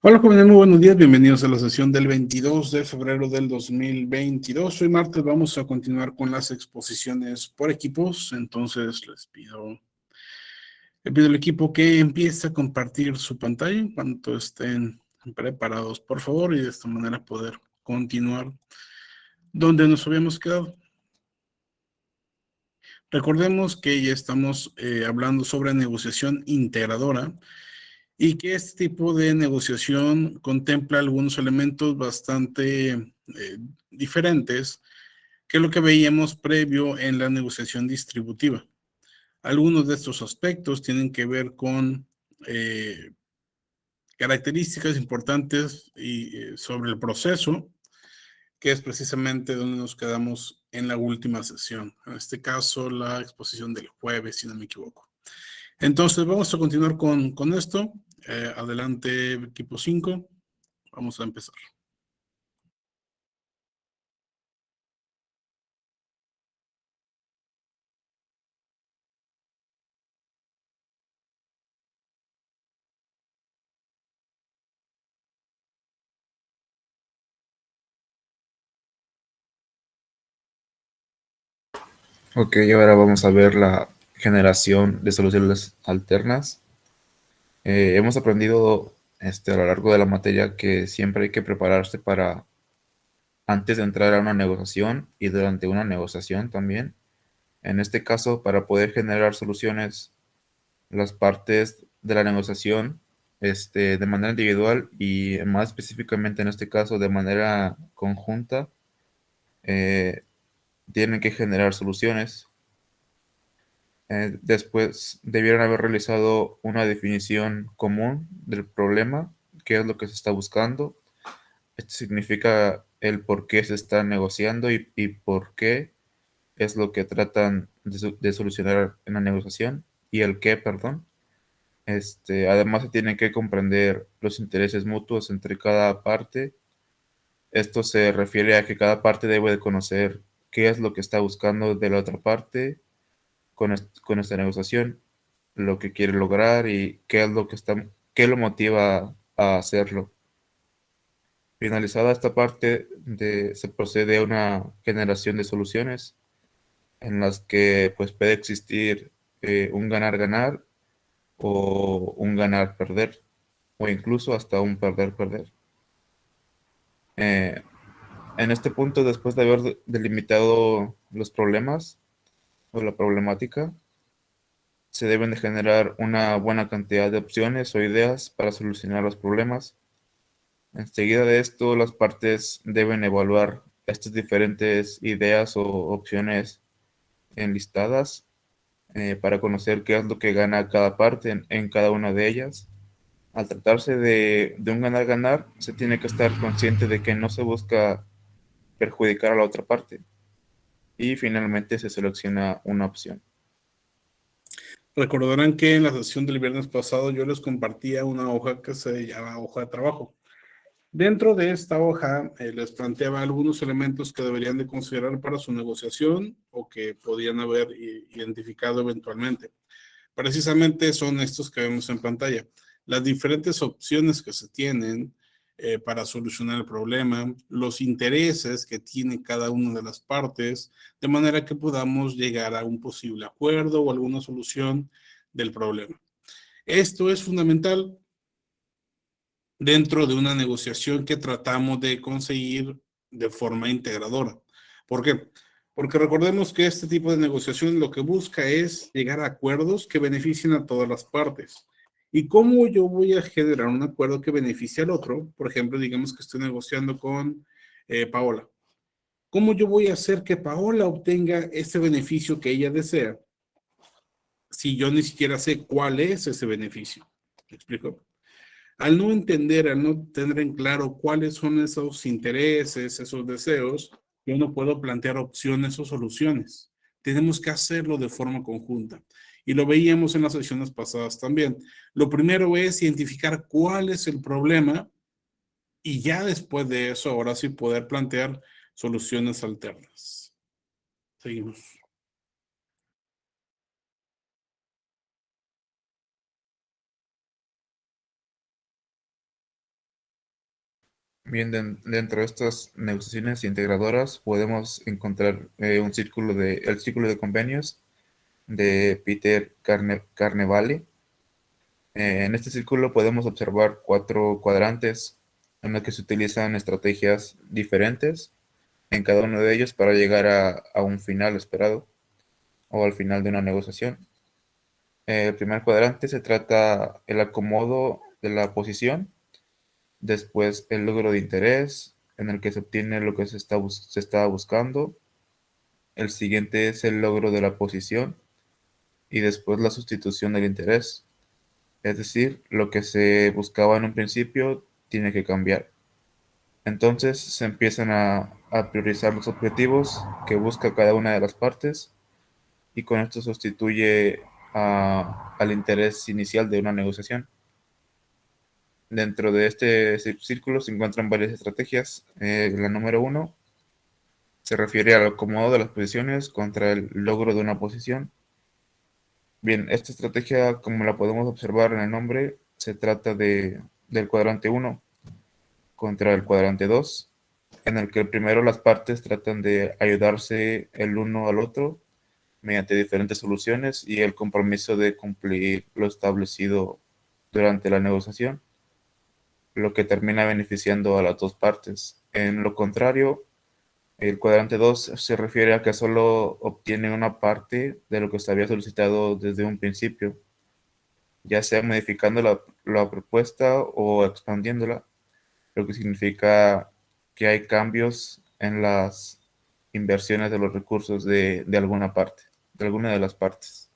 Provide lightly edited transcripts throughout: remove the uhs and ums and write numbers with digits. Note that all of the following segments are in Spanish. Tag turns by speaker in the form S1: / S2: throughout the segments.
S1: Hola jóvenes, muy buenos días, bienvenidos a la sesión del 22 de febrero del 2022. Hoy martes vamos a continuar con las exposiciones por equipos, entonces le pido al equipo que empiece a compartir su pantalla en cuanto estén preparados, por favor, y de esta manera poder continuar donde nos habíamos quedado. Recordemos que ya estamos hablando sobre negociación integradora y que este tipo de negociación contempla algunos elementos bastante diferentes que lo que veíamos previo en la negociación distributiva. Algunos de estos aspectos tienen que ver con características importantes sobre el proceso, que es precisamente donde nos quedamos en la última sesión. En este caso, la exposición del jueves, si no me equivoco. Entonces, vamos a continuar con esto. Adelante, equipo 5. Vamos a empezar.
S2: Ok, ahora vamos a ver la generación de soluciones alternas. Hemos aprendido a lo largo de la materia que siempre hay que prepararse para antes de entrar a una negociación y durante una negociación también. En este caso, para poder generar soluciones, las partes de la negociación de manera individual y más específicamente en este caso de manera conjunta, eh, tienen que generar soluciones. Después debieron haber realizado una definición común del problema, qué es lo que se está buscando. Esto significa el por qué se está negociando y por qué es lo que tratan de solucionar en la negociación y el qué, perdón. Además se tienen que comprender los intereses mutuos entre cada parte. Esto se refiere a que cada parte debe de conocer qué es lo que está buscando de la otra parte con esta negociación, lo que quiere lograr y qué lo motiva a hacerlo. Finalizada esta parte, se procede a una generación de soluciones en las que pues, puede existir un ganar-ganar o un ganar-perder o incluso hasta un perder-perder. Eh, en este punto, después de haber delimitado los problemas o la problemática, se deben de generar una buena cantidad de opciones o ideas para solucionar los problemas. Enseguida de esto, las partes deben evaluar estas diferentes ideas o opciones enlistadas para conocer qué es lo que gana cada parte en cada una de ellas. Al tratarse de un ganar-ganar, se tiene que estar consciente de que no se busca perjudicar a la otra parte y finalmente se selecciona una opción.
S1: Recordarán que en la sesión del viernes pasado yo les compartía una hoja que se llama hoja de trabajo. Dentro de esta hoja les planteaba algunos elementos que deberían de considerar para su negociación o que podían haber identificado eventualmente. Precisamente son estos que vemos en pantalla. Las diferentes opciones que se tienen para solucionar el problema, los intereses que tiene cada una de las partes, de manera que podamos llegar a un posible acuerdo o alguna solución del problema. Esto es fundamental dentro de una negociación que tratamos de conseguir de forma integradora. ¿Por qué? Porque recordemos que este tipo de negociación lo que busca es llegar a acuerdos que beneficien a todas las partes. ¿Y cómo yo voy a generar un acuerdo que beneficie al otro? Por ejemplo, digamos que estoy negociando con Paola. ¿Cómo yo voy a hacer que Paola obtenga ese beneficio que ella desea si yo ni siquiera sé cuál es ese beneficio? ¿Me explico? Al no entender, al no tener en claro cuáles son esos intereses, esos deseos, yo no puedo plantear opciones o soluciones. Tenemos que hacerlo de forma conjunta. Y lo veíamos en las sesiones pasadas también. Lo primero es identificar cuál es el problema y ya después de eso, ahora sí poder plantear soluciones alternas. Seguimos.
S2: Bien, dentro de estas negociaciones integradoras podemos encontrar el círculo de convenios de Peter Carnevale. En este círculo podemos observar 4 cuadrantes en los que se utilizan estrategias diferentes en cada uno de ellos para llegar a un final esperado o al final de una negociación. El primer cuadrante se trata el acomodo de la posición, después el logro de interés en el que se obtiene lo que se estaba buscando, el siguiente es el logro de la posición y después la sustitución del interés. Es decir, lo que se buscaba en un principio tiene que cambiar. Entonces se empiezan a priorizar los objetivos que busca cada una de las partes y con esto sustituye al interés inicial de una negociación. Dentro de este círculo se encuentran varias estrategias. La número 1 se refiere al acomodo de las posiciones contra el logro de una posición. Bien, esta estrategia, como la podemos observar en el nombre, se trata del cuadrante 1 contra el cuadrante 2, en el que primero las partes tratan de ayudarse el uno al otro mediante diferentes soluciones y el compromiso de cumplir lo establecido durante la negociación, lo que termina beneficiando a las dos partes. En lo contrario, el cuadrante 2 se refiere a que solo obtiene una parte de lo que se había solicitado desde un principio, ya sea modificando la propuesta o expandiéndola, lo que significa que hay cambios en las inversiones de los recursos de alguna parte, de alguna de las partes.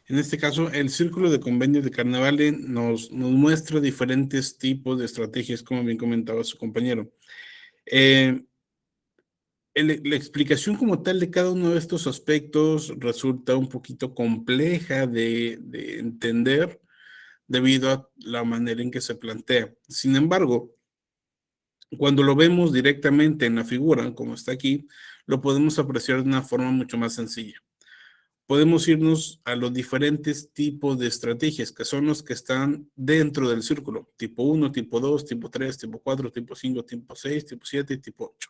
S1: En este caso, el círculo de convenios de Carnevale nos muestra diferentes tipos de estrategias, como bien comentaba su compañero. La explicación como tal de cada uno de estos aspectos resulta un poquito compleja de entender debido a la manera en que se plantea. Sin embargo, cuando lo vemos directamente en la figura, como está aquí, lo podemos apreciar de una forma mucho más sencilla. Podemos irnos a los diferentes tipos de estrategias, que son los que están dentro del círculo, tipo 1, tipo 2, tipo 3, tipo 4, tipo 5, tipo 6, tipo 7 y tipo 8.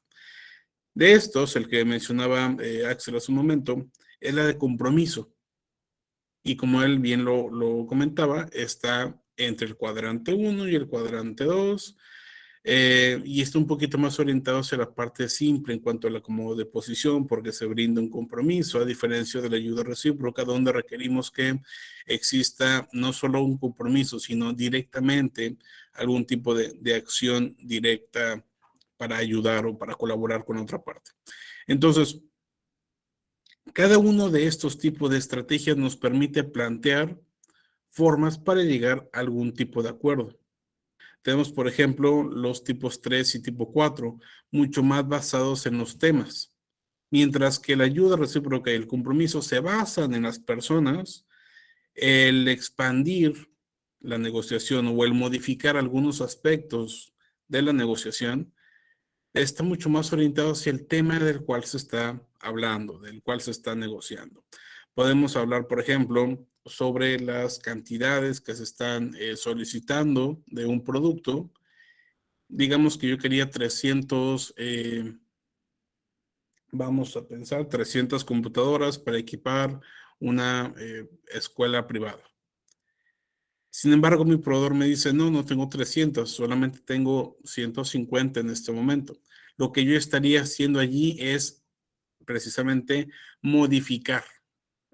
S1: De estos, el que mencionaba Axel hace un momento, es la de compromiso. Y como él bien lo comentaba, está entre el cuadrante 1 y el cuadrante 2, y está un poquito más orientado hacia la parte simple en cuanto al acomodo de posición, porque se brinda un compromiso, a diferencia de la ayuda recíproca, donde requerimos que exista no solo un compromiso, sino directamente algún tipo de acción directa para ayudar o para colaborar con otra parte. Entonces, cada uno de estos tipos de estrategias nos permite plantear formas para llegar a algún tipo de acuerdo. Tenemos, por ejemplo, los tipos 3 y tipo 4, mucho más basados en los temas. Mientras que la ayuda recíproca y el compromiso se basan en las personas, el expandir la negociación o el modificar algunos aspectos de la negociación está mucho más orientado hacia el tema del cual se está hablando, del cual se está negociando. Podemos hablar, por ejemplo, sobre las cantidades que se están solicitando de un producto. Digamos que yo quería 300, vamos a pensar, 300 computadoras para equipar una escuela privada. Sin embargo, mi proveedor me dice, no, no tengo 300, solamente tengo 150 en este momento. Lo que yo estaría haciendo allí es precisamente modificar.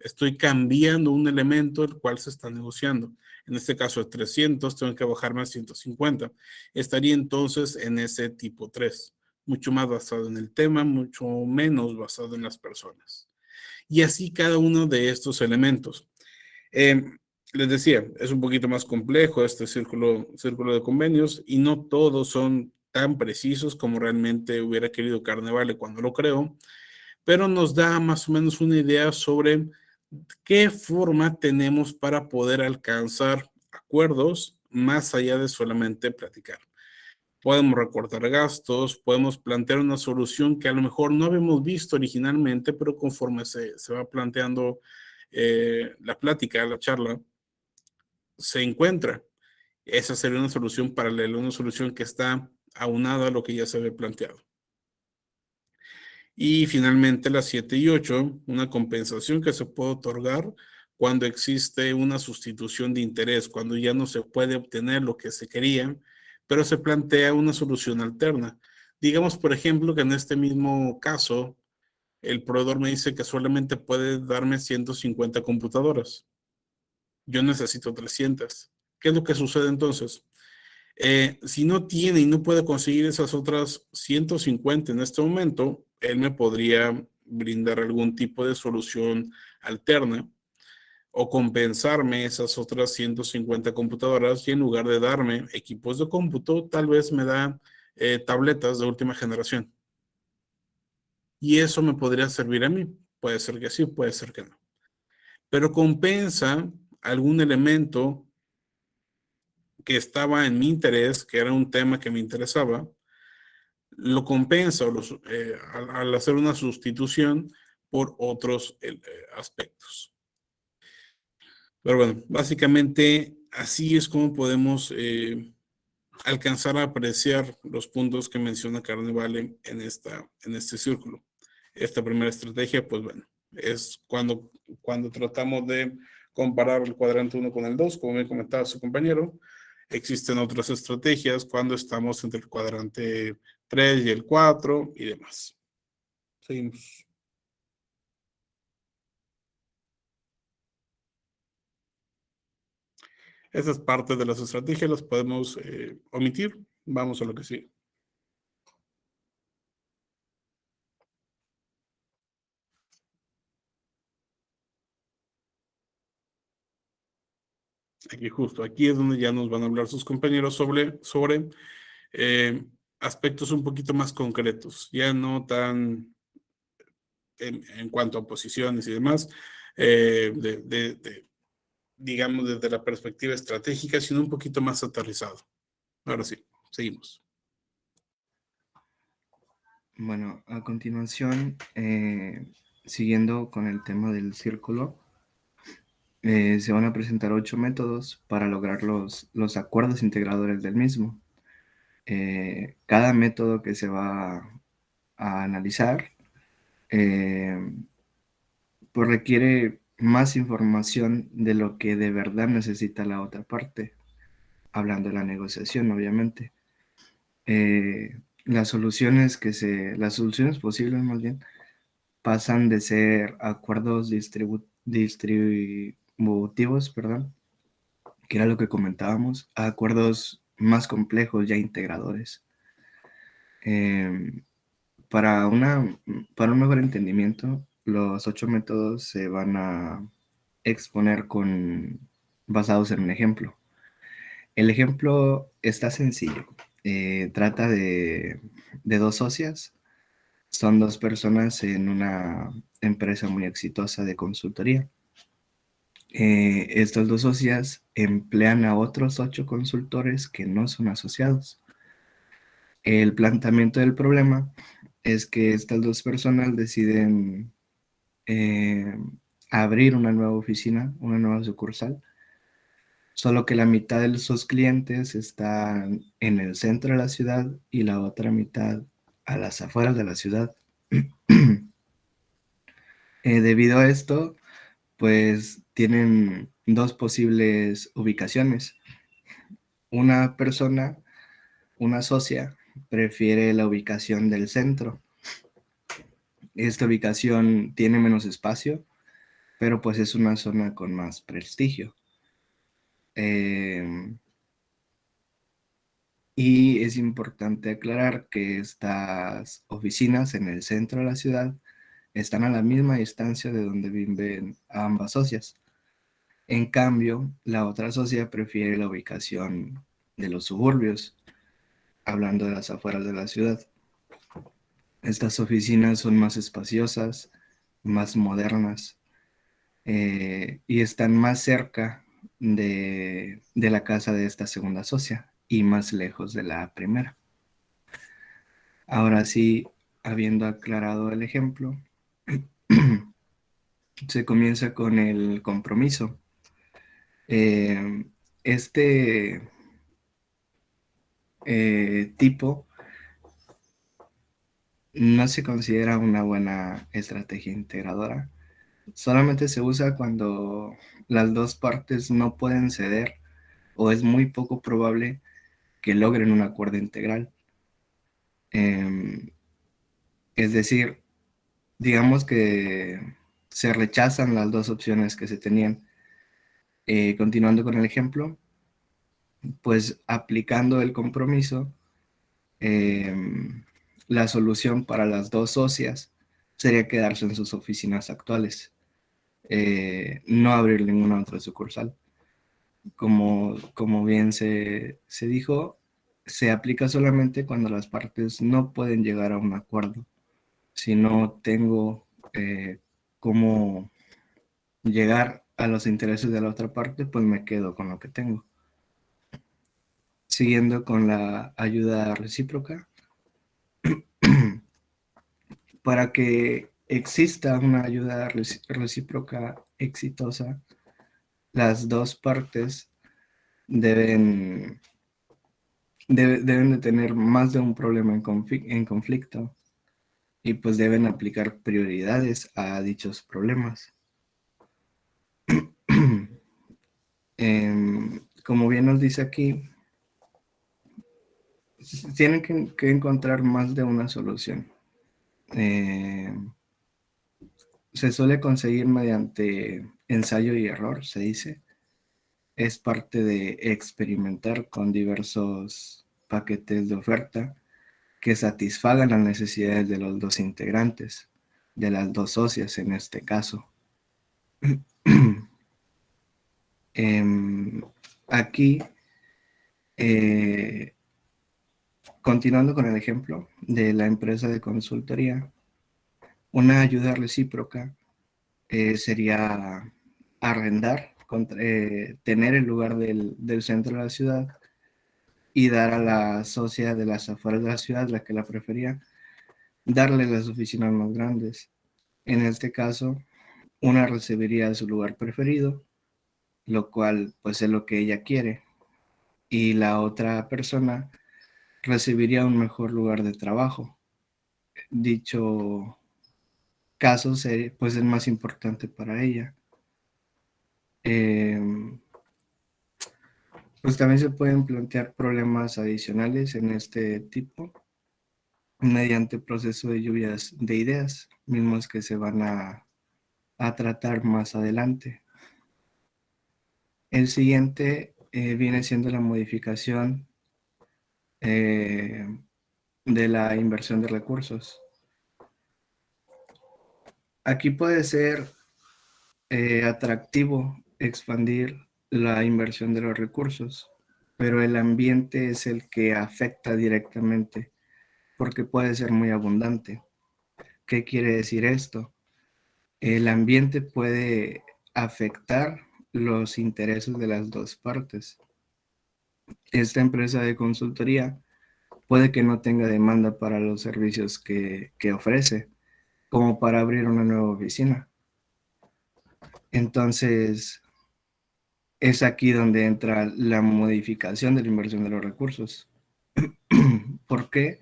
S1: Estoy cambiando un elemento el cual se está negociando. En este caso, de 300, tengo que bajarme a 150. Estaría entonces en ese tipo 3, mucho más basado en el tema, mucho menos basado en las personas. Y así cada uno de estos elementos. Eh, Les decía, es un poquito más complejo este círculo de convenios y no todos son tan precisos como realmente hubiera querido Carnevale cuando lo creó, pero nos da más o menos una idea sobre qué forma tenemos para poder alcanzar acuerdos más allá de solamente platicar. Podemos recortar gastos, podemos plantear una solución que a lo mejor no habíamos visto originalmente, pero conforme se va planteando la plática, la charla, se encuentra. Esa sería una solución paralela, una solución que está aunada a lo que ya se había planteado. Y finalmente las 7 y 8, una compensación que se puede otorgar cuando existe una sustitución de interés, cuando ya no se puede obtener lo que se quería, pero se plantea una solución alterna. Digamos, por ejemplo, que en este mismo caso, el proveedor me dice que solamente puede darme 150 computadoras. Yo necesito 300. ¿Qué es lo que sucede entonces? Si no tiene y no puede conseguir esas otras 150 en este momento, él me podría brindar algún tipo de solución alterna o compensarme esas otras 150 computadoras y en lugar de darme equipos de cómputo, tal vez me da tabletas de última generación. Y eso me podría servir a mí. Puede ser que sí, puede ser que no. Pero compensa algún elemento que estaba en mi interés, que era un tema que me interesaba, lo compensa al hacer una sustitución por otros aspectos. Pero bueno, básicamente así es como podemos alcanzar a apreciar los puntos que menciona Carnevale en este círculo. Esta primera estrategia, pues bueno, es cuando tratamos de comparar el cuadrante 1 con el 2, como me comentaba su compañero. Existen otras estrategias cuando estamos entre el cuadrante 3 y el 4 y demás. Seguimos. Esas partes de las estrategias las podemos omitir. Vamos a lo que sigue. Aquí justo, aquí es donde ya nos van a hablar sus compañeros sobre eh, aspectos un poquito más concretos, ya no tan en cuanto a posiciones y demás, digamos desde la perspectiva estratégica, sino un poquito más aterrizado. Ahora sí, seguimos.
S3: Bueno, a continuación, siguiendo con el tema del círculo, se van a presentar 8 métodos para lograr los acuerdos integradores del mismo. Cada método que se va a analizar pues requiere más información de lo que de verdad necesita la otra parte, hablando de la negociación, obviamente. Las soluciones posibles más bien, pasan de ser acuerdos distributivos, perdón, que era lo que comentábamos, a acuerdos más complejos, ya integradores. Eh, para, para un mejor entendimiento, los 8 métodos se van a exponer basados en un ejemplo. El ejemplo está sencillo. Trata de dos socias. Son dos personas en una empresa muy exitosa de consultoría. Estas dos socias emplean a otros 8 consultores que no son asociados. El planteamiento del problema es que estas dos personas deciden abrir una nueva oficina, una nueva sucursal, solo que la mitad de sus clientes están en el centro de la ciudad y la otra mitad a las afueras de la ciudad. Debido a esto, pues tienen dos posibles ubicaciones. Una persona, una socia, prefiere la ubicación del centro. Esta ubicación tiene menos espacio, pero pues es una zona con más prestigio. Y es importante aclarar que estas oficinas en el centro de la ciudad están a la misma distancia de donde viven ambas socias. En cambio, la otra socia prefiere la ubicación de los suburbios, hablando de las afueras de la ciudad. Estas oficinas son más espaciosas, más modernas y están más cerca de la casa de esta segunda socia y más lejos de la primera. Ahora sí, habiendo aclarado el ejemplo, se comienza con el compromiso. Este tipo no se considera una buena estrategia integradora. Solamente se usa cuando las dos partes no pueden ceder o es muy poco probable que logren un acuerdo integral. Es decir, digamos que se rechazan las dos opciones que se tenían. Continuando con el ejemplo, pues aplicando el compromiso, la solución para las dos socias sería quedarse en sus oficinas actuales, no abrir ninguna otra sucursal. Como bien se dijo, se aplica solamente cuando las partes no pueden llegar a un acuerdo. Si no tengo cómo llegar a los intereses de la otra parte, pues me quedo con lo que tengo. Siguiendo con la ayuda recíproca, para que exista una ayuda recíproca exitosa, las dos partes deben de tener más de un problema en conflicto y pues deben aplicar prioridades a dichos problemas. Como bien nos dice aquí, tienen que encontrar más de una solución. Se suele conseguir mediante ensayo y error, se dice. Es parte de experimentar con diversos paquetes de oferta que satisfagan las necesidades de los dos integrantes, de las dos socias en este caso. Aquí, continuando con el ejemplo de la empresa de consultoría, una ayuda recíproca sería arrendar, tener el lugar del centro de la ciudad y dar a la socia de las afueras de la ciudad, la que la prefería, darle las oficinas más grandes. En este caso, una recibiría su lugar preferido, lo cual pues es lo que ella quiere, y la otra persona recibiría un mejor lugar de trabajo. Dicho caso sería pues el más importante para ella. Pues también se pueden plantear problemas adicionales en este tipo mediante proceso de lluvias de ideas, mismos que se van a tratar más adelante. El siguiente viene siendo la modificación de la inversión de recursos. Aquí puede ser atractivo expandir la inversión de los recursos, pero el ambiente es el que afecta directamente porque puede ser muy abundante. ¿Qué quiere decir esto? El ambiente puede afectar los intereses de las dos partes. Esta empresa de consultoría puede que no tenga demanda para los servicios que ofrece, como para abrir una nueva oficina. Entonces, es aquí donde entra la modificación de la inversión de los recursos. ¿Por qué?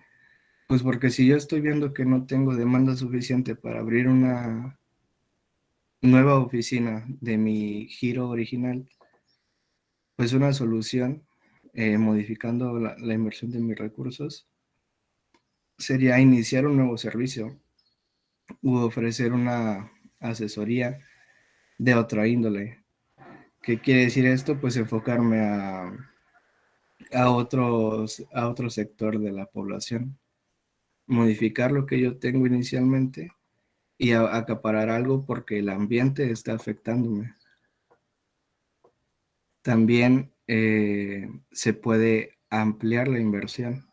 S3: Pues porque si yo estoy viendo que no tengo demanda suficiente para abrir una nueva oficina de mi giro original, pues una solución, modificando la inversión de mis recursos, sería iniciar un nuevo servicio u ofrecer una asesoría de otra índole. ¿Qué quiere decir esto? Pues enfocarme a otro sector de la población, modificar lo que yo tengo inicialmente y acaparar algo porque el ambiente está afectándome. También se puede ampliar la inversión.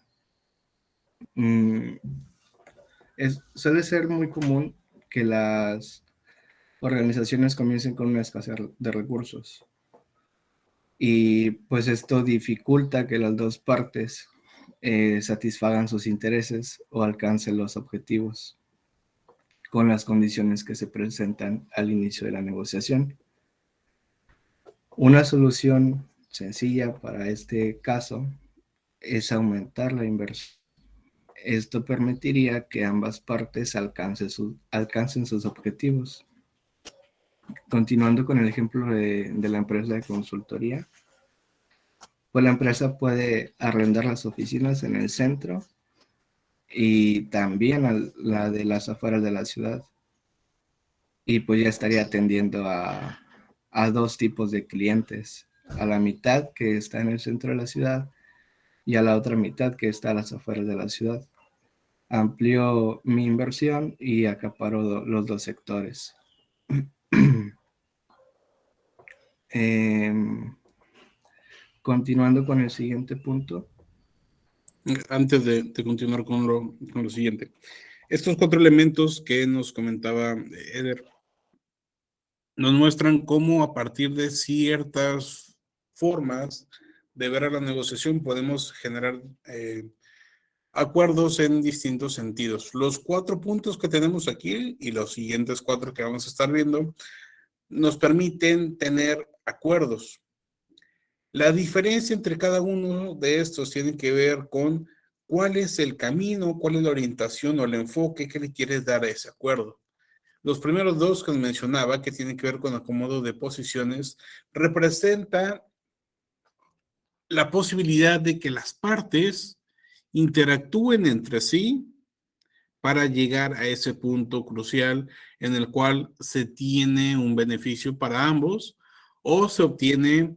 S3: Suele ser muy común que las organizaciones comiencen con una escasez de recursos y pues esto dificulta que las dos partes satisfagan sus intereses o alcancen los objetivos con las condiciones que se presentan al inicio de la negociación. Una solución sencilla para este caso es aumentar la inversión. Esto permitiría que ambas partes alcancen sus objetivos. Continuando con el ejemplo de la empresa de consultoría, pues la empresa puede arrendar las oficinas en el centro y también la de las afueras de la ciudad. Y pues ya estaría atendiendo a dos tipos de clientes, a la mitad que está en el centro de la ciudad y a la otra mitad que está a las afueras de la ciudad. Amplió mi inversión y acaparó los dos sectores. Continuando con el siguiente punto.
S1: Antes de continuar con lo siguiente. Estos 4 elementos que nos comentaba Eder nos muestran cómo a partir de ciertas formas de ver a la negociación podemos generar acuerdos en distintos sentidos. Los 4 puntos que tenemos aquí y los siguientes 4 que vamos a estar viendo nos permiten tener acuerdos. La diferencia entre cada uno de estos tiene que ver con cuál es el camino, cuál es la orientación o el enfoque que le quieres dar a ese acuerdo. Los primeros 2 que mencionaba, que tienen que ver con acomodo de posiciones, representan la posibilidad de que las partes interactúen entre sí para llegar a ese punto crucial en el cual se tiene un beneficio para ambos o se obtiene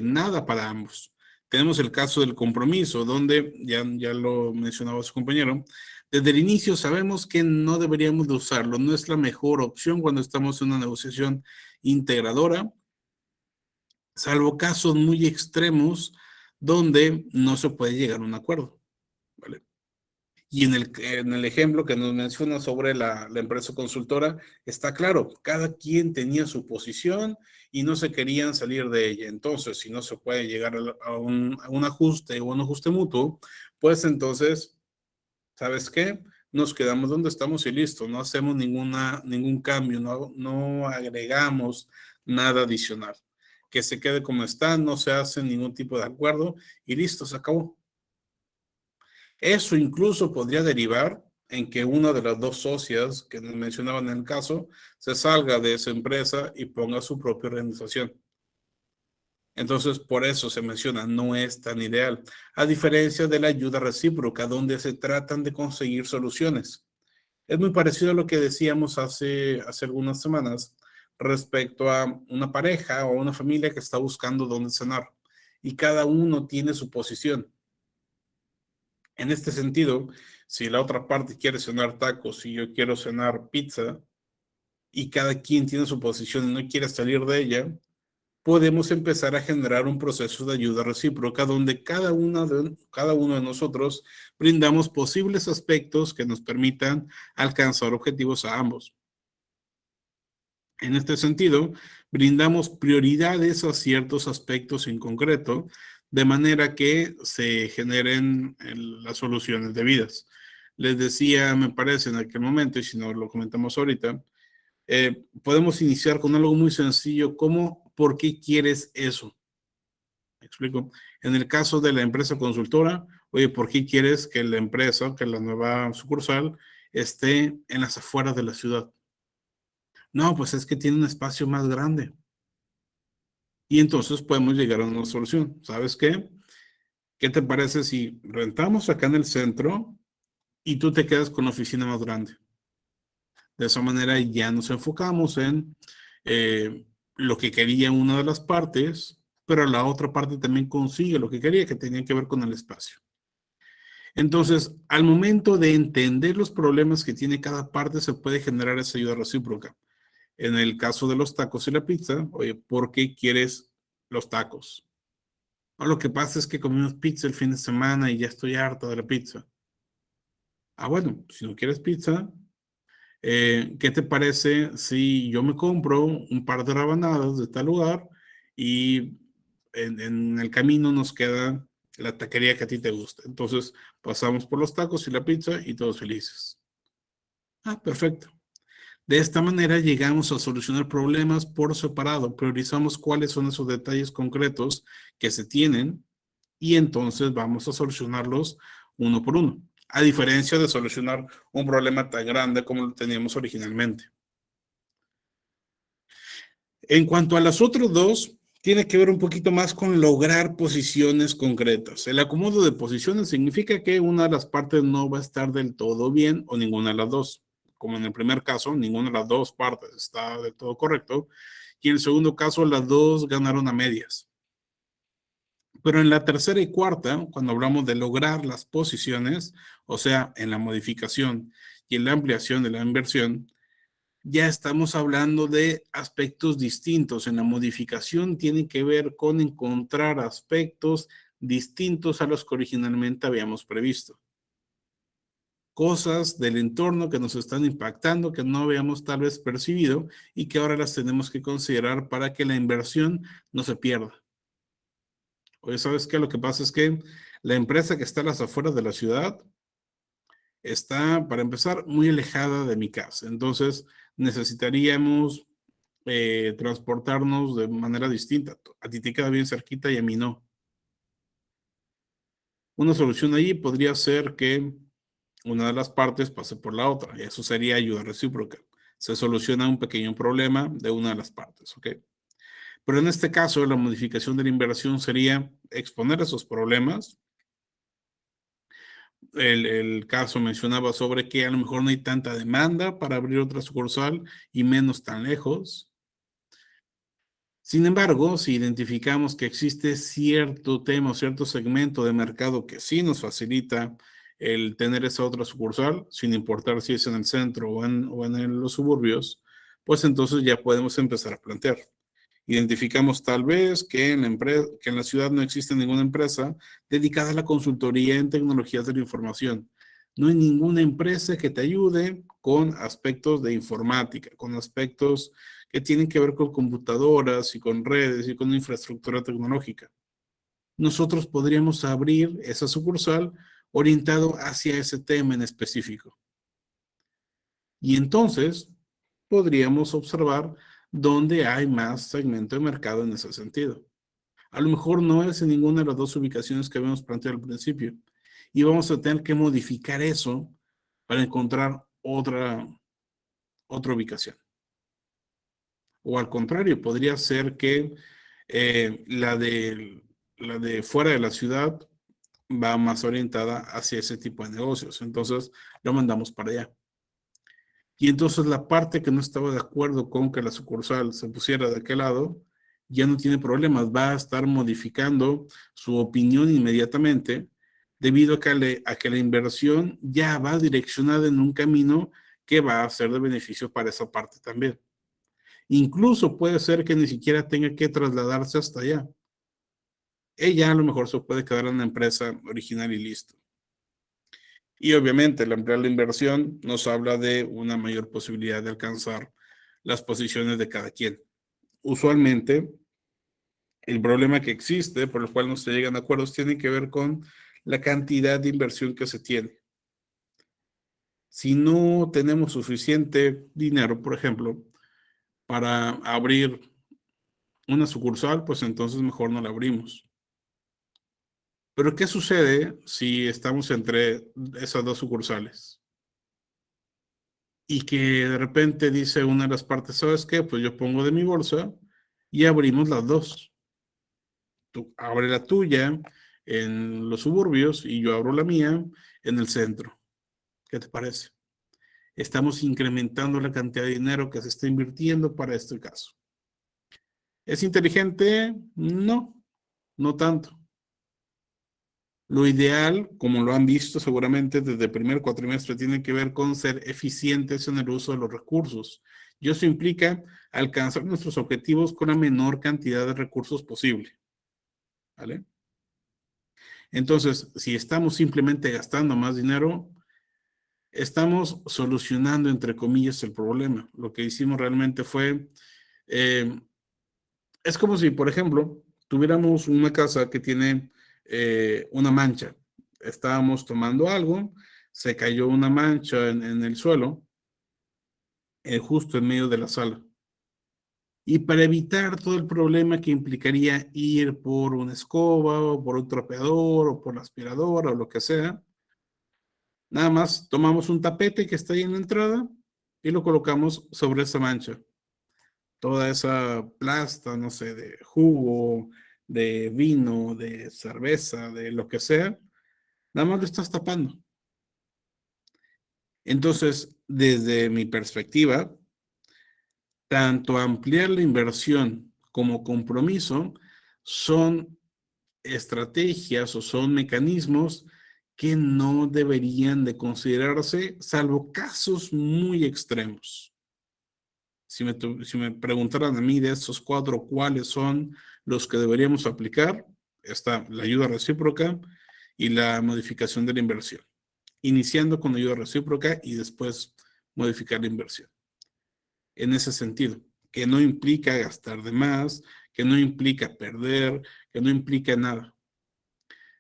S1: nada para ambos. Tenemos el caso del compromiso, donde ya lo mencionaba su compañero, desde el inicio sabemos que no deberíamos de usarlo, no es la mejor opción cuando estamos en una negociación integradora, salvo casos muy extremos donde no se puede llegar a un acuerdo, ¿vale? Y en el ejemplo que nos menciona sobre la empresa consultora, está claro, cada quien tenía su posición y no se querían salir de ella. Entonces, si no se puede llegar a un ajuste o un ajuste mutuo, pues entonces, ¿sabes qué? Nos quedamos donde estamos y listo, no hacemos ningún cambio, no agregamos nada adicional. Que se quede como está, no se hace ningún tipo de acuerdo y listo, se acabó. Eso incluso podría derivar en que una de las 2 socias que nos mencionaban en el caso se salga de esa empresa y ponga su propia organización. Entonces, por eso se menciona, no es tan ideal, a diferencia de la ayuda recíproca, donde se tratan de conseguir soluciones. Es muy parecido a lo que decíamos hace algunas semanas respecto a una pareja o una familia que está buscando dónde cenar y cada uno tiene su posición. En este sentido, si la otra parte quiere cenar tacos y yo quiero cenar pizza y cada quien tiene su posición y no quiere salir de ella, podemos empezar a generar un proceso de ayuda recíproca donde cada uno de nosotros brindamos posibles aspectos que nos permitan alcanzar objetivos a ambos. En este sentido, brindamos prioridades a ciertos aspectos en concreto, de manera que se generen las soluciones debidas. Les decía, me parece, en aquel momento, y si no lo comentamos ahorita, podemos iniciar con algo muy sencillo, como ¿por qué quieres eso? ¿Me explico? En el caso de la empresa consultora, oye, ¿por qué quieres que la empresa, que la nueva sucursal, esté en las afueras de la ciudad? No, pues es que tiene un espacio más grande. Y entonces podemos llegar a una solución. ¿Sabes qué? ¿Qué te parece si rentamos acá en el centro y tú te quedas con la oficina más grande? De esa manera ya nos enfocamos en lo que quería una de las partes, pero la otra parte también consigue lo que quería, que tenía que ver con el espacio. Entonces, al momento de entender los problemas que tiene cada parte, se puede generar esa ayuda recíproca. En el caso de los tacos y la pizza, oye, ¿por qué quieres los tacos? No, lo que pasa es que comimos pizza el fin de semana y ya estoy harta de la pizza. Ah, bueno, si no quieres pizza, ¿qué te parece si yo me compro un par de rabanadas de tal lugar y en el camino nos queda la taquería que a ti te gusta? Entonces pasamos por los tacos y la pizza y todos felices. Ah, perfecto. De esta manera llegamos a solucionar problemas por separado, priorizamos cuáles son esos detalles concretos que se tienen y entonces vamos a solucionarlos uno por uno, a diferencia de solucionar un problema tan grande como lo teníamos originalmente. En cuanto a las otras dos, tiene que ver un poquito más con lograr posiciones concretas. El acomodo de posiciones significa que una de las partes no va a estar del todo bien o ninguna de las dos. Como en el primer caso, ninguna de las dos partes está del todo correcto. Y en el segundo caso, las dos ganaron a medias. Pero en la tercera y cuarta, cuando hablamos de lograr las posiciones, o sea, en la modificación y en la ampliación de la inversión, ya estamos hablando de aspectos distintos. En la modificación tiene que ver con encontrar aspectos distintos a los que originalmente habíamos previsto. Cosas del entorno que nos están impactando, que no habíamos tal vez percibido y que ahora las tenemos que considerar para que la inversión no se pierda. Oye, ¿sabes qué? Lo que pasa es que la empresa que está a las afueras de la ciudad está, para empezar, muy alejada de mi casa. Entonces, necesitaríamos transportarnos de manera distinta. A ti te queda bien cerquita y a mí no. Una solución ahí podría ser que una de las partes pase por la otra, y eso sería ayuda recíproca. Se soluciona un pequeño problema de una de las partes, ¿ok? Pero en este caso, la modificación de la inversión sería exponer esos problemas. El caso mencionaba sobre que a lo mejor no hay tanta demanda para abrir otra sucursal y menos tan lejos. Sin embargo, si identificamos que existe cierto tema o cierto segmento de mercado que sí nos facilita el tener esa otra sucursal, sin importar si es en el centro o en los suburbios, pues entonces ya podemos empezar a plantear. Identificamos tal vez que que en la ciudad no existe ninguna empresa dedicada a la consultoría en tecnologías de la información. No hay ninguna empresa que te ayude con aspectos de informática, con aspectos que tienen que ver con computadoras y con redes y con infraestructura tecnológica. Nosotros podríamos abrir esa sucursal orientado hacia ese tema en específico. Y entonces podríamos observar dónde hay más segmento de mercado en ese sentido. A lo mejor no es en ninguna de las dos ubicaciones que habíamos planteado al principio. Y vamos a tener que modificar eso para encontrar otra ubicación. O al contrario, podría ser que la de fuera de la ciudad va más orientada hacia ese tipo de negocios. Entonces, lo mandamos para allá. Y entonces la parte que no estaba de acuerdo con que la sucursal se pusiera de aquel lado, ya no tiene problemas, va a estar modificando su opinión inmediatamente debido a que la inversión ya va direccionada en un camino que va a ser de beneficio para esa parte también. Incluso puede ser que ni siquiera tenga que trasladarse hasta allá. Ella a lo mejor se puede quedar en la empresa original y listo. Y obviamente, el ampliar la inversión nos habla de una mayor posibilidad de alcanzar las posiciones de cada quien. Usualmente, el problema que existe, por el cual no se llegan a acuerdos, tiene que ver con la cantidad de inversión que se tiene. Si no tenemos suficiente dinero, por ejemplo, para abrir una sucursal, pues entonces mejor no la abrimos. Pero ¿qué sucede si estamos entre esas dos sucursales? Y que de repente dice una de las partes, ¿sabes qué? Pues yo pongo de mi bolsa y abrimos las dos. Tú abre la tuya en los suburbios y yo abro la mía en el centro. ¿Qué te parece? Estamos incrementando la cantidad de dinero que se está invirtiendo para este caso. ¿Es inteligente? No, no tanto. Lo ideal, como lo han visto seguramente desde el primer cuatrimestre, tiene que ver con ser eficientes en el uso de los recursos. Y eso implica alcanzar nuestros objetivos con la menor cantidad de recursos posible. ¿Vale? Entonces, si estamos simplemente gastando más dinero, estamos solucionando, entre comillas, el problema. Lo que hicimos realmente fue, eh, es como si, por ejemplo, tuviéramos una casa que tiene una mancha. Estábamos tomando algo, se cayó una mancha en el suelo, justo en medio de la sala. Y para evitar todo el problema que implicaría ir por una escoba o por un trapeador o por la aspiradora o lo que sea, nada más tomamos un tapete que está ahí en la entrada y lo colocamos sobre esa mancha. Toda esa plasta, no sé, de jugo, de vino, de cerveza, de lo que sea, nada más lo estás tapando. Entonces, desde mi perspectiva, tanto ampliar la inversión como compromiso son estrategias o son mecanismos que no deberían de considerarse, salvo casos muy extremos. Si me preguntaran a mí de estos 4, ¿cuáles son los que deberíamos aplicar? Está la ayuda recíproca y la modificación de la inversión. Iniciando con la ayuda recíproca y después modificar la inversión. En ese sentido, que no implica gastar de más, que no implica perder, que no implica nada.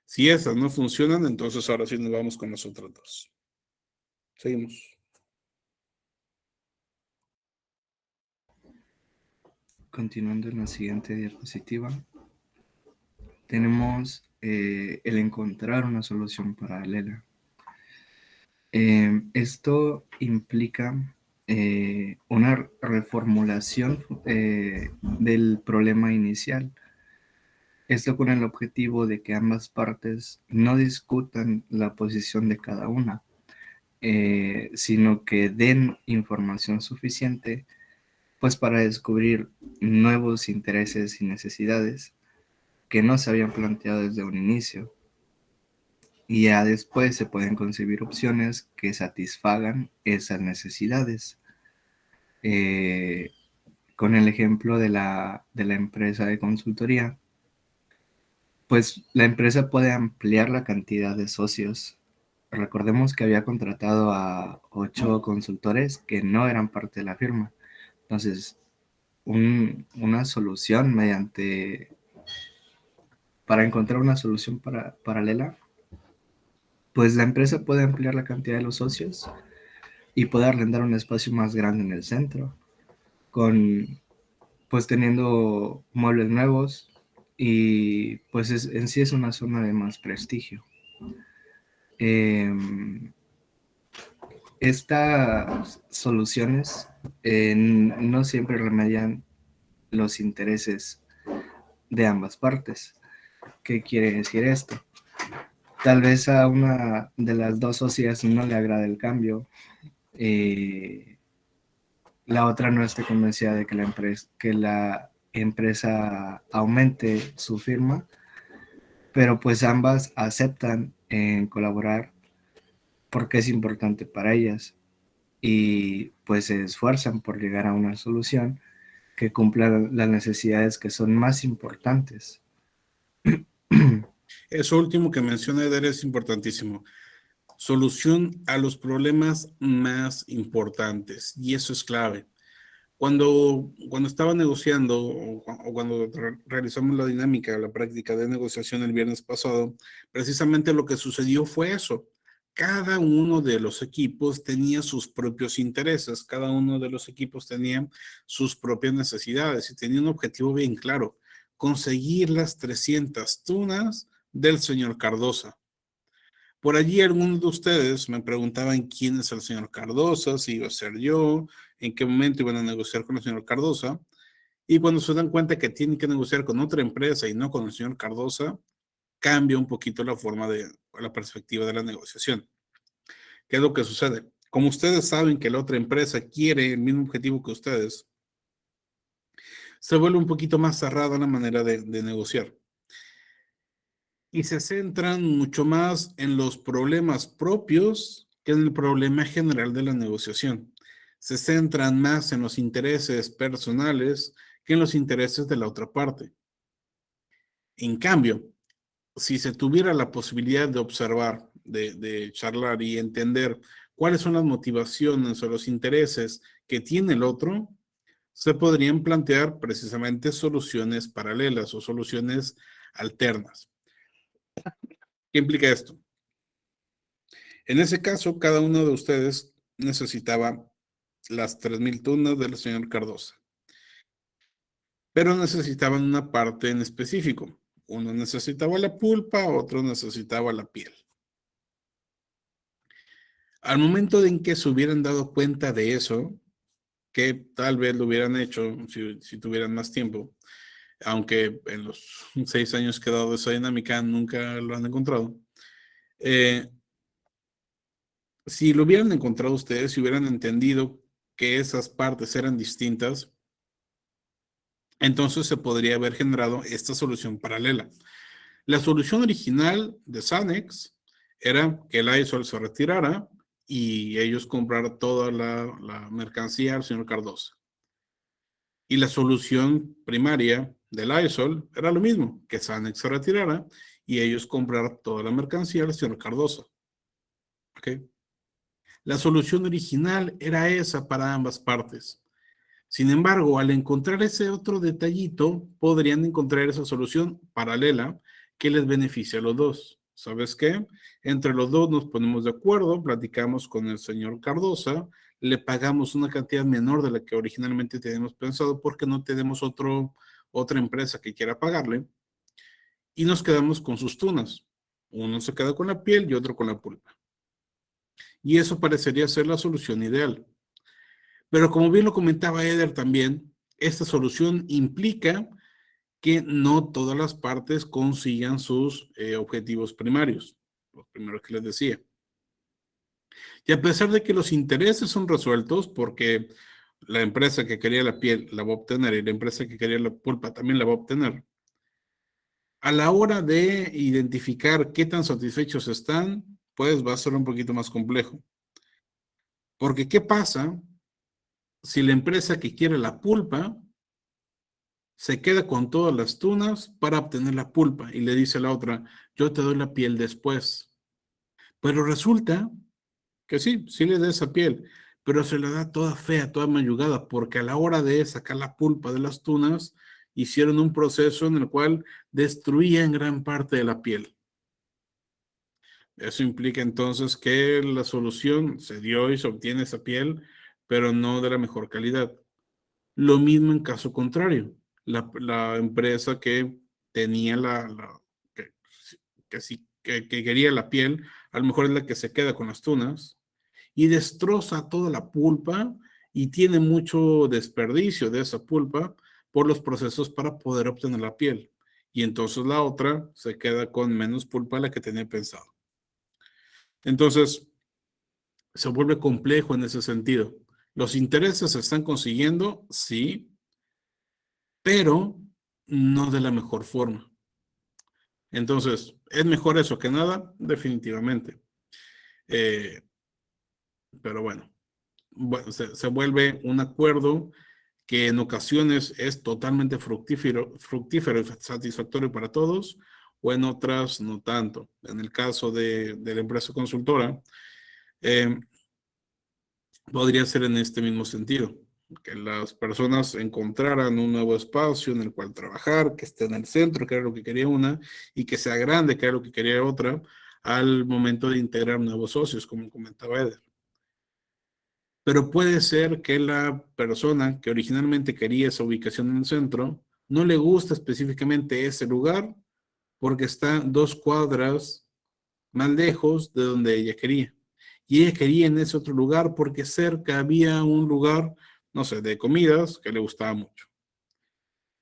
S1: Si esas no funcionan, entonces ahora sí nos vamos con las otras dos. Seguimos.
S3: Continuando en la siguiente diapositiva, tenemos el encontrar una solución paralela. Esto implica una reformulación del problema inicial. Esto con el objetivo de que ambas partes no discutan la posición de cada una, sino que den información suficiente pues para descubrir nuevos intereses y necesidades que no se habían planteado desde un inicio. Y ya después se pueden concebir opciones que satisfagan esas necesidades. Con el ejemplo de la empresa de consultoría, pues la empresa puede ampliar la cantidad de socios. Recordemos que había contratado a 8 consultores que no eran parte de la firma. Entonces, una solución para encontrar una solución paralela, pues la empresa puede ampliar la cantidad de los socios y puede arrendar un espacio más grande en el centro, pues teniendo muebles nuevos y pues en sí es una zona de más prestigio. Estas soluciones no siempre remedian los intereses de ambas partes. ¿Qué quiere decir esto? Tal vez a una de las dos socias no le agrade el cambio. La otra no esté convencida de que la empresa aumente su firma, pero pues ambas aceptan en colaborar porque es importante para ellas y pues se esfuerzan por llegar a una solución que cumpla las necesidades que son más importantes.
S1: Eso último que menciona Eder es importantísimo. Solución a los problemas más importantes, y eso es clave. Cuando estaba negociando o cuando realizamos la dinámica, la práctica de negociación el viernes pasado, precisamente lo que sucedió fue eso. Cada uno de los equipos tenía sus propios intereses, cada uno de los equipos tenía sus propias necesidades y tenía un objetivo bien claro: conseguir las 300 tunas del señor Cardosa. Por allí algunos de ustedes me preguntaban quién es el señor Cardosa, si iba a ser yo, en qué momento iban a negociar con el señor Cardosa. Y cuando se dan cuenta que tienen que negociar con otra empresa y no con el señor Cardosa, cambia un poquito la forma la perspectiva de la negociación. ¿Qué es lo que sucede? Como ustedes saben que la otra empresa quiere el mismo objetivo que ustedes, se vuelve un poquito más cerrada la manera de negociar. Y se centran mucho más en los problemas propios que en el problema general de la negociación. Se centran más en los intereses personales que en los intereses de la otra parte. En cambio, si se tuviera la posibilidad de observar, de charlar y entender cuáles son las motivaciones o los intereses que tiene el otro, se podrían plantear precisamente soluciones paralelas o soluciones alternas. ¿Qué implica esto? En ese caso, cada uno de ustedes necesitaba las 3,000 tunas del señor Cardosa. pero necesitaban una parte en específico. Uno necesitaba la pulpa, otro necesitaba la piel. Al momento en que se hubieran dado cuenta de eso, que tal vez lo hubieran hecho si tuvieran más tiempo, aunque en los 6 años que he dado esa dinámica nunca lo han encontrado. Si lo hubieran encontrado ustedes, si hubieran entendido que esas partes eran distintas, entonces se podría haber generado esta solución paralela. La solución original de Sanex era que el ISOL se retirara y ellos compraran toda la mercancía al señor Cardoso. Y la solución primaria del ISOL era lo mismo, que Sanex se retirara y ellos compraran toda la mercancía al señor Cardoso. ¿Ok? La solución original era esa para ambas partes. Sin embargo, al encontrar ese otro detallito, podrían encontrar esa solución paralela que les beneficia a los dos. ¿Sabes qué? Entre los dos nos ponemos de acuerdo, platicamos con el señor Cardosa, le pagamos una cantidad menor de la que originalmente teníamos pensado porque no tenemos otra empresa que quiera pagarle y nos quedamos con sus tunas. Uno se queda con la piel y otro con la pulpa. Y eso parecería ser la solución ideal. Pero como bien lo comentaba Eder también, esta solución implica que no todas las partes consigan sus objetivos primarios, los primeros que les decía. Y a pesar de que los intereses son resueltos, porque la empresa que quería la piel la va a obtener y la empresa que quería la pulpa también la va a obtener, a la hora de identificar qué tan satisfechos están, pues va a ser un poquito más complejo. Porque ¿qué pasa si la empresa que quiere la pulpa se queda con todas las tunas para obtener la pulpa y le dice a la otra, yo te doy la piel después? Pero resulta que sí le da esa piel, pero se la da toda fea, toda mayugada, porque a la hora de sacar la pulpa de las tunas, hicieron un proceso en el cual destruían gran parte de la piel. Eso implica entonces que la solución se dio y se obtiene esa piel, pero no de la mejor calidad. Lo mismo en caso contrario. La empresa que tenía que quería la piel, a lo mejor es la que se queda con las tunas y destroza toda la pulpa y tiene mucho desperdicio de esa pulpa por los procesos para poder obtener la piel. Y entonces la otra se queda con menos pulpa de la que tenía pensado. Entonces, se vuelve complejo en ese sentido. Los intereses se están consiguiendo, sí, pero no de la mejor forma. Entonces, ¿es mejor eso que nada? Definitivamente. Pero bueno, se vuelve un acuerdo que en ocasiones es totalmente fructífero y satisfactorio para todos, o en otras no tanto. En el caso de la empresa consultora, podría ser en este mismo sentido, que las personas encontraran un nuevo espacio en el cual trabajar, que esté en el centro, que era lo que quería una, y que sea grande, que era lo que quería otra, al momento de integrar nuevos socios, como comentaba Eder. Pero puede ser que la persona que originalmente quería esa ubicación en el centro, no le gusta específicamente ese lugar, porque está 2 cuadras más lejos de donde ella quería. Y ella quería en ese otro lugar porque cerca había un lugar, no sé, de comidas que le gustaba mucho.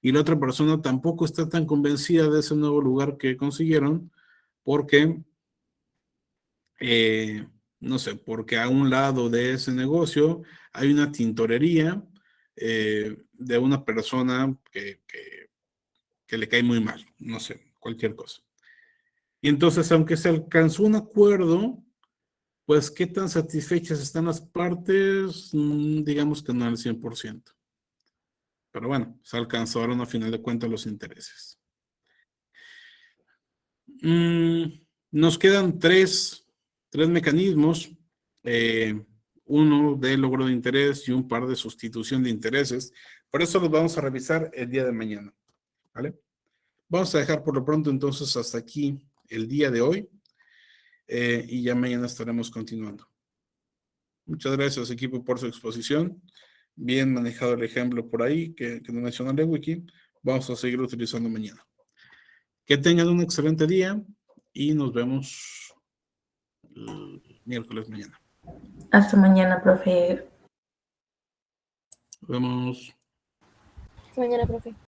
S1: Y la otra persona tampoco está tan convencida de ese nuevo lugar que consiguieron porque, no sé, porque a un lado de ese negocio hay una tintorería de una persona que le cae muy mal, no sé, cualquier cosa. Y entonces, aunque se alcanzó un acuerdo, pues, ¿qué tan satisfechas están las partes? Digamos que no al 100%. Pero bueno, se alcanzaron a final de cuentas los intereses. Nos quedan tres mecanismos. Uno de logro de interés y un par de sustitución de intereses. Por eso los vamos a revisar el día de mañana. ¿Vale? Vamos a dejar por lo pronto entonces hasta aquí el día de hoy. Y ya mañana estaremos continuando. Muchas gracias, equipo, por su exposición. Bien manejado el ejemplo por ahí que nos mencionó Lewicki. vamos a seguir utilizando mañana. Que tengan un excelente día y nos vemos el miércoles mañana.
S4: Hasta mañana, profe.
S1: Nos vemos.
S5: Hasta mañana, profe.